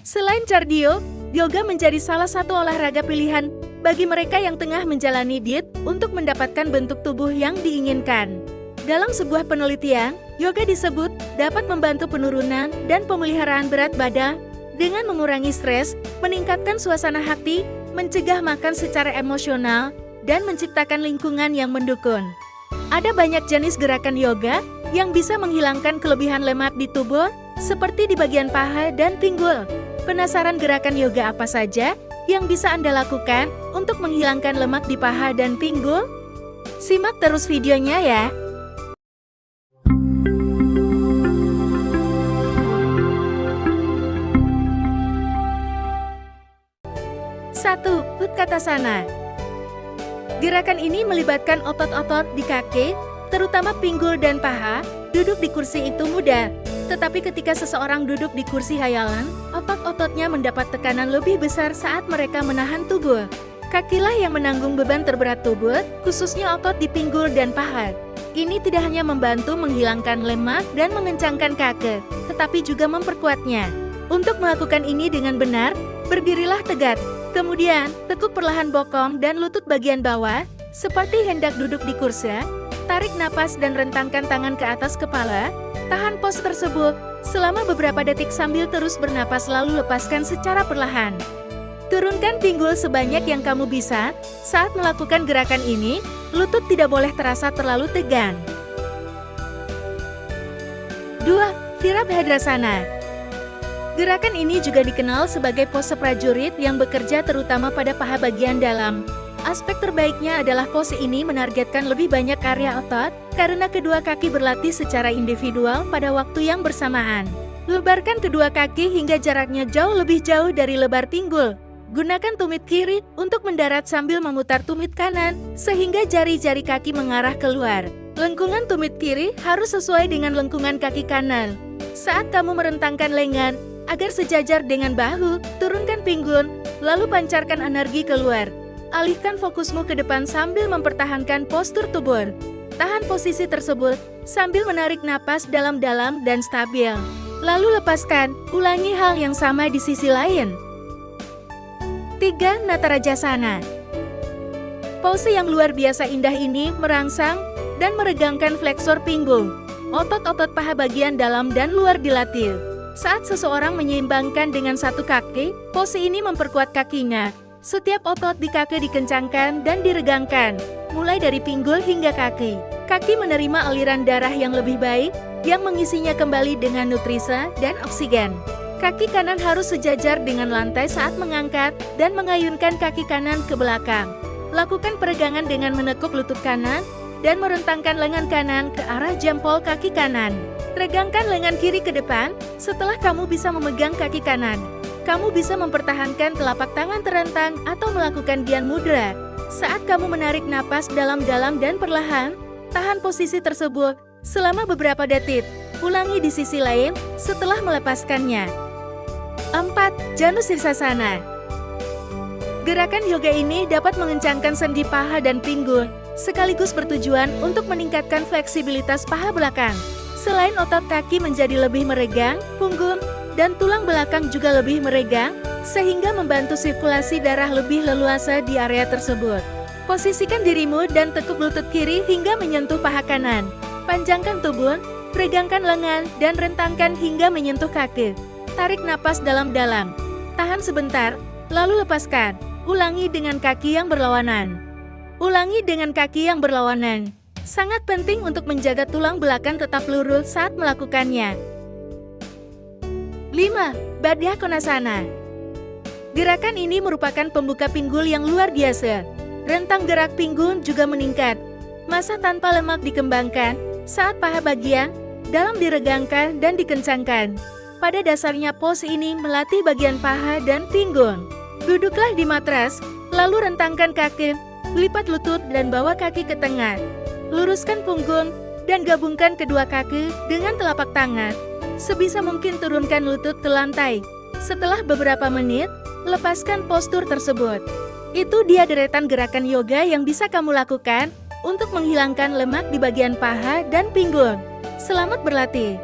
Selain cardio, yoga menjadi salah satu olahraga pilihan bagi mereka yang tengah menjalani diet untuk mendapatkan bentuk tubuh yang diinginkan. Dalam sebuah penelitian, yoga disebut dapat membantu penurunan dan pemeliharaan berat badan dengan mengurangi stres, meningkatkan suasana hati, mencegah makan secara emosional, dan menciptakan lingkungan yang mendukung. Ada banyak jenis gerakan yoga yang bisa menghilangkan kelebihan lemak di tubuh, seperti di bagian paha dan pinggul. Penasaran gerakan yoga apa saja yang bisa Anda lakukan untuk menghilangkan lemak di paha dan pinggul? Simak terus videonya ya. 1. Utkatasana. Gerakan ini melibatkan otot-otot di kaki, terutama pinggul dan paha. Duduk di kursi itu mudah, tetapi ketika seseorang duduk di kursi hayalan, otot-ototnya mendapat tekanan lebih besar saat mereka menahan tubuh. Kakilah yang menanggung beban terberat tubuh, khususnya otot di pinggul dan paha. Ini tidak hanya membantu menghilangkan lemak dan mengencangkan kaki, tetapi juga memperkuatnya. Untuk melakukan ini dengan benar, berdirilah tegak. Kemudian, tekuk perlahan bokong dan lutut bagian bawah, seperti hendak duduk di kursi. Tarik napas dan rentangkan tangan ke atas kepala. Tahan pos tersebut selama beberapa detik sambil terus bernapas lalu lepaskan secara perlahan. Turunkan pinggul sebanyak yang kamu bisa. Saat melakukan gerakan ini, lutut tidak boleh terasa terlalu tegang. 2. Virabhadrasana. Gerakan ini juga dikenal sebagai pose prajurit yang bekerja terutama pada paha bagian dalam. Aspek terbaiknya adalah pose ini menargetkan lebih banyak area otot, karena kedua kaki berlatih secara individual pada waktu yang bersamaan. Lebarkan kedua kaki hingga jaraknya jauh lebih jauh dari lebar pinggul. Gunakan tumit kiri untuk mendarat sambil memutar tumit kanan, sehingga jari-jari kaki mengarah keluar. Lengkungan tumit kiri harus sesuai dengan lengkungan kaki kanan. Saat kamu merentangkan lengan, agar sejajar dengan bahu, turunkan pinggul, lalu pancarkan energi keluar. Alihkan fokusmu ke depan sambil mempertahankan postur tubuh. Tahan posisi tersebut sambil menarik napas dalam-dalam dan stabil. Lalu lepaskan, ulangi hal yang sama di sisi lain. 3. Natarajasana. Pose yang luar biasa indah ini merangsang dan meregangkan fleksor pinggul. Otot-otot paha bagian dalam dan luar dilatih. Saat seseorang menyeimbangkan dengan satu kaki, pose ini memperkuat kakinya. Setiap otot di kaki dikencangkan dan diregangkan, mulai dari pinggul hingga kaki. Kaki menerima aliran darah yang lebih baik, yang mengisinya kembali dengan nutrisi dan oksigen. Kaki kanan harus sejajar dengan lantai saat mengangkat dan mengayunkan kaki kanan ke belakang. Lakukan peregangan dengan menekuk lutut kanan dan merentangkan lengan kanan ke arah jempol kaki kanan. Regangkan lengan kiri ke depan. Setelah kamu bisa memegang kaki kanan, kamu bisa mempertahankan telapak tangan terentang atau melakukan Gyan Mudra. Saat kamu menarik napas dalam-dalam dan perlahan, tahan posisi tersebut selama beberapa detik. Ulangi di sisi lain setelah melepaskannya. 4. Janu Sirsasana. Gerakan yoga ini dapat mengencangkan sendi paha dan pinggul, sekaligus bertujuan untuk meningkatkan fleksibilitas paha belakang. Selain otot kaki menjadi lebih meregang, punggung dan tulang belakang juga lebih meregang, sehingga membantu sirkulasi darah lebih leluasa di area tersebut. Posisikan dirimu dan tekuk lutut kiri hingga menyentuh paha kanan. Panjangkan tubuh, regangkan lengan, dan rentangkan hingga menyentuh kaki. Tarik napas dalam-dalam. Tahan sebentar, lalu lepaskan. Ulangi dengan kaki yang berlawanan. Ulangi dengan kaki yang berlawanan. Sangat penting untuk menjaga tulang belakang tetap lurus saat melakukannya. 5. Badhya Konasana. Gerakan ini merupakan pembuka pinggul yang luar biasa. Rentang gerak pinggul juga meningkat. Massa tanpa lemak dikembangkan saat paha bagian dalam diregangkan dan dikencangkan. Pada dasarnya pose ini melatih bagian paha dan pinggul. Duduklah di matras, lalu rentangkan kaki, lipat lutut dan bawa kaki ke tengah. Luruskan punggung dan gabungkan kedua kaki dengan telapak tangan. Sebisa mungkin turunkan lutut ke lantai. Setelah beberapa menit, lepaskan postur tersebut. Itu dia deretan gerakan yoga yang bisa kamu lakukan untuk menghilangkan lemak di bagian paha dan pinggul. Selamat berlatih!